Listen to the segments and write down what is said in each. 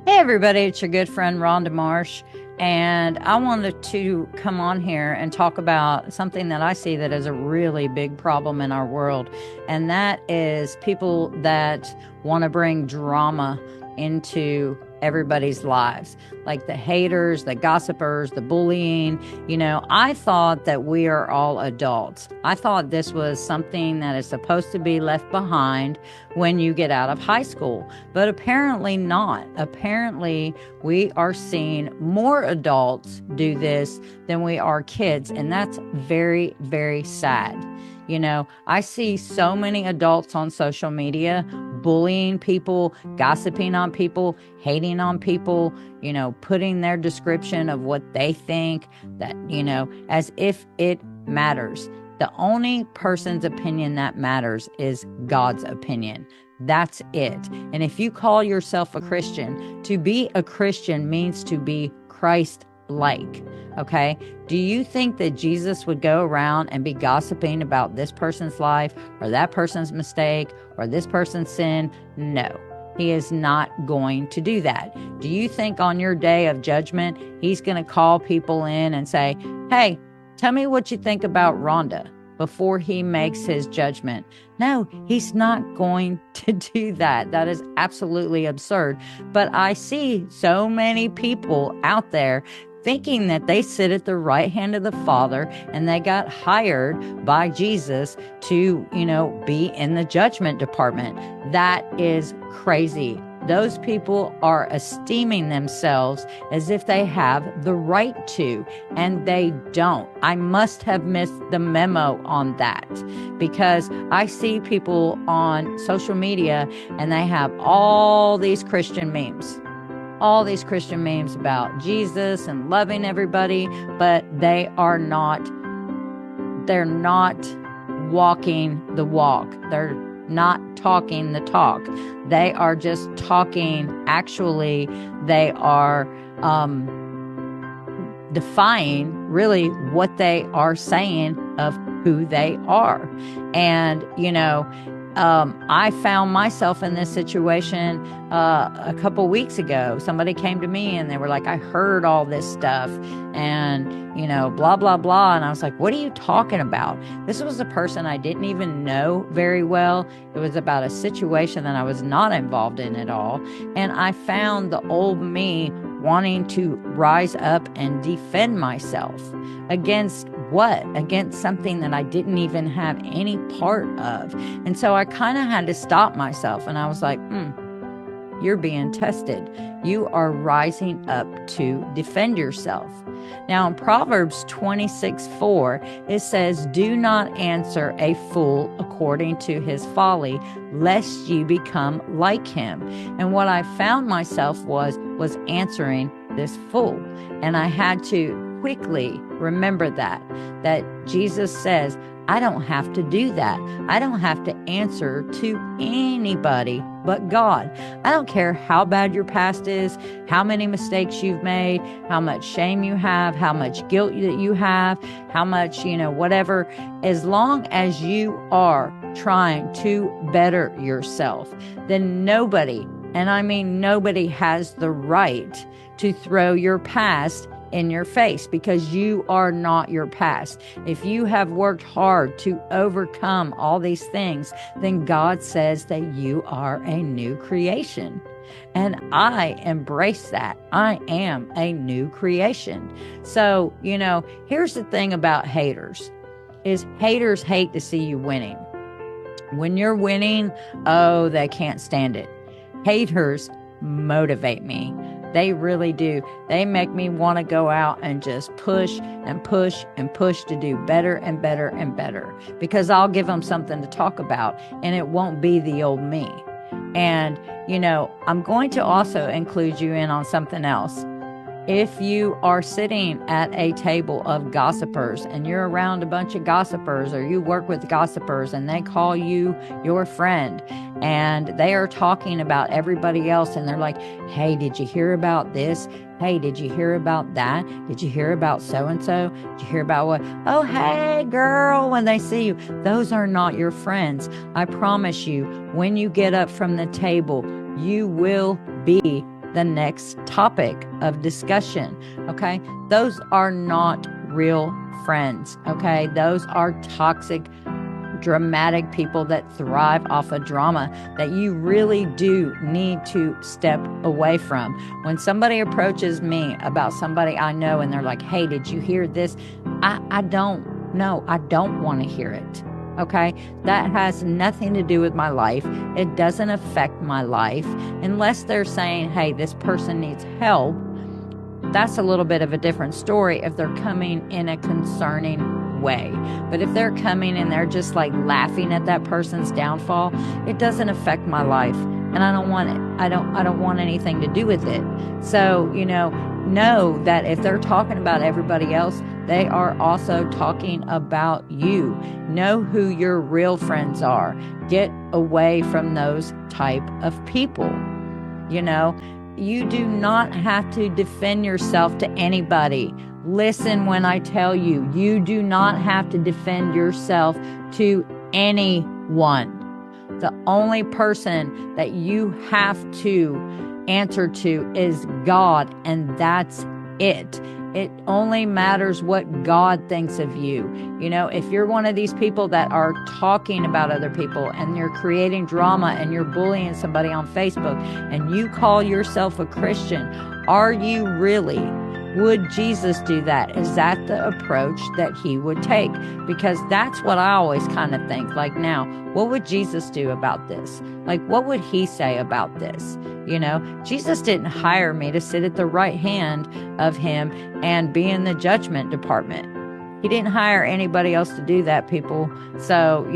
Hey everybody, it's your good friend Rhonda Marsh, and I wanted to come on here and talk about something that I see that is a really big problem in our world, and that is people that want to bring drama into everybody's lives, like the haters, the gossipers, the bullying. I thought that we are all adults. I thought this was something that is supposed to be left behind when you get out of high school, but apparently not. Apparently, we are seeing more adults do this than we are kids, and that's very, very sad. I see so many adults on social media bullying people, gossiping on people, hating on people, putting their description of what they think that, as if it matters. The only person's opinion that matters is God's opinion. That's it. And if you call yourself a Christian, to be a Christian means to be Christ-like. Okay? Do you think that Jesus would go around and be gossiping about this person's life or that person's mistake or this person's sin? No. He is not going to do that. Do you think on your day of judgment, he's going to call people in and say, hey, tell me what you think about Rhonda before he makes his judgment? No, he's not going to do that. That is absolutely absurd. But I see so many people out there thinking that they sit at the right hand of the Father and they got hired by Jesus to, be in the judgment department. That is crazy. Those people are esteeming themselves as if they have the right to, and they don't. I must have missed the memo on that, because I see people on social media and they have all these Christian memes. All these Christian memes about Jesus and loving everybody, but they're not walking the walk. They're not talking the talk. They are just talking. Actually, they are defying really what they are saying of who they are. And, I found myself in this situation a couple weeks ago. Somebody came to me and they were like, I heard all this stuff and, blah, blah, blah. And I was like, what are you talking about? This was a person I didn't even know very well. It was about a situation that I was not involved in at all. And I found the old me wanting to rise up and defend myself against what? Against something that I didn't even have any part of. And so I kind of had to stop myself. And I was like, you're being tested. You are rising up to defend yourself. Now in Proverbs 26:4, it says, do not answer a fool according to his folly, lest you become like him. And what I found myself was answering this fool. And I had to quickly remember that Jesus says, I don't have to do that. I don't have to answer to anybody but God. I don't care how bad your past is, how many mistakes you've made, how much shame you have, how much guilt that you have, how much, whatever. As long as you are trying to better yourself, then nobody, and I mean nobody, has the right to throw your past in your face, because you are not your past. If you have worked hard to overcome all these things, then God says that you are a new creation. And I embrace that. I am a new creation. So, here's the thing about haters, is haters hate to see you winning. When you're winning, oh, they can't stand it. Haters motivate me. They really do. They make me want to go out and just push and push and push to do better and better and better, because I'll give them something to talk about and it won't be the old me. And, I'm going to also include you in on something else. If you are sitting at a table of gossipers and you're around a bunch of gossipers, or you work with gossipers and they call you your friend and they are talking about everybody else and they're like, hey, did you hear about this? Hey, did you hear about that? Did you hear about so-and-so? Did you hear about what? Oh, hey, girl, when they see you. Those are not your friends. I promise you, when you get up from the table, you will be the next topic of discussion. Okay. Those are not real friends. Okay. Those are toxic, dramatic people that thrive off of drama that you really do need to step away from. When somebody approaches me about somebody I know and they're like, hey, did you hear this? I don't know. I don't want to hear it. Okay. That has nothing to do with my life. It doesn't affect my life unless they're saying, hey, this person needs help. That's a little bit of a different story if they're coming in a concerning way. But if they're coming and they're just like laughing at that person's downfall, it doesn't affect my life. And I don't want it. I don't want anything to do with it. So, know that if they're talking about everybody else, they are also talking about you. Know who your real friends are. Get away from those type of people. You do not have to defend yourself to anybody. Listen when I tell you, you do not have to defend yourself to anyone. The only person that you have to answer to is God, and that's it. It only matters what God thinks of you. If you're one of these people that are talking about other people and you're creating drama and you're bullying somebody on Facebook and you call yourself a Christian, are you really? Would Jesus do that? Is that the approach that he would take? Because that's what I always kind of think. Like, now, what would Jesus do about this? Like, what would he say about this? Jesus didn't hire me to sit at the right hand of him and be in the judgment department. He didn't hire anybody else to do that, people. So,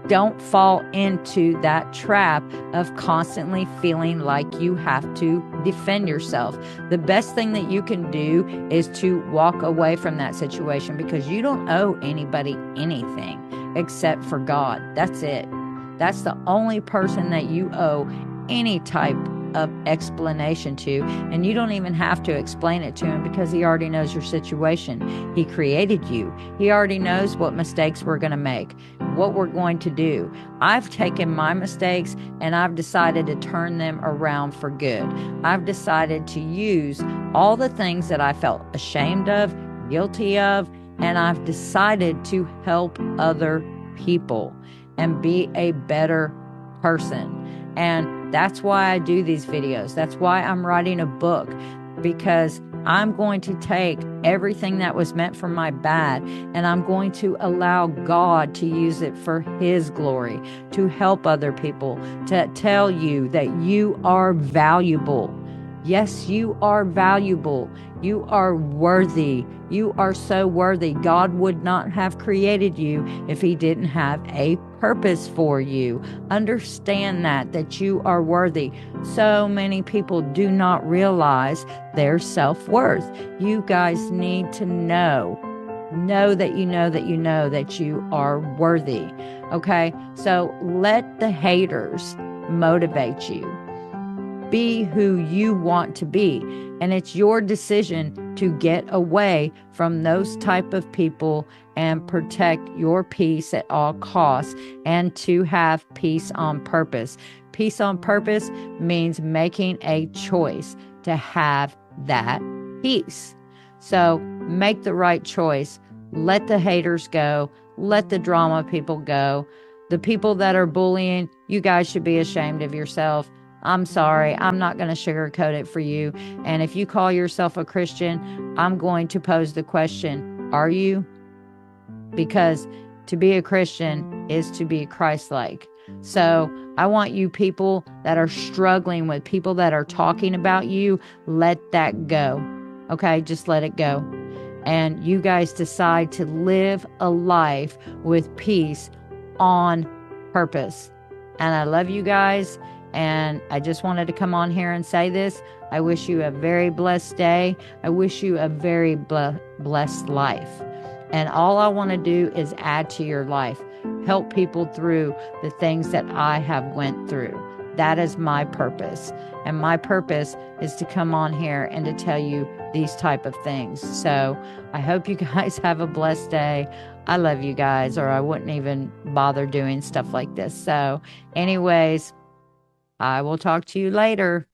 don't fall into that trap of constantly feeling like you have to defend yourself. The best thing that you can do is to walk away from that situation, because you don't owe anybody anything except for God. That's it. That's the only person that you owe any type of explanation to, and you don't even have to explain it to him, because he already knows your situation. He created you. He already knows what mistakes we're going to make, what we're going to do. I've taken my mistakes and I've decided to turn them around for good. I've decided to use all the things that I felt ashamed of, guilty of, and I've decided to help other people and be a better person. And that's why I do these videos. That's why I'm writing a book, because I'm going to take everything that was meant for my bad and I'm going to allow God to use it for his glory, to help other people, to tell you that you are valuable. Yes, you are valuable. You are worthy. You are so worthy. God would not have created you if he didn't have a purpose for you. Understand that you are worthy. So many people do not realize their self-worth. You guys need to know that you know that you know that you are worthy. Okay? So let the haters motivate you. Be who you want to be. And it's your decision to get away from those type of people and protect your peace at all costs, and to have peace on purpose. Peace on purpose means making a choice to have that peace. So make the right choice. Let the haters go. Let the drama people go. The people that are bullying, you guys should be ashamed of yourself. I'm sorry. I'm not going to sugarcoat it for you. And if you call yourself a Christian, I'm going to pose the question, are you? Because to be a Christian is to be Christ-like. So I want you people that are struggling with people that are talking about you, let that go. Okay? Just let it go. And you guys decide to live a life with peace on purpose. And I love you guys. And I just wanted to come on here and say this. I wish you a very blessed day. I wish you a very blessed life. And all I want to do is add to your life. Help people through the things that I have went through. That is my purpose. And my purpose is to come on here and to tell you these type of things. So I hope you guys have a blessed day. I love you guys, or I wouldn't even bother doing stuff like this. So anyways, I will talk to you later.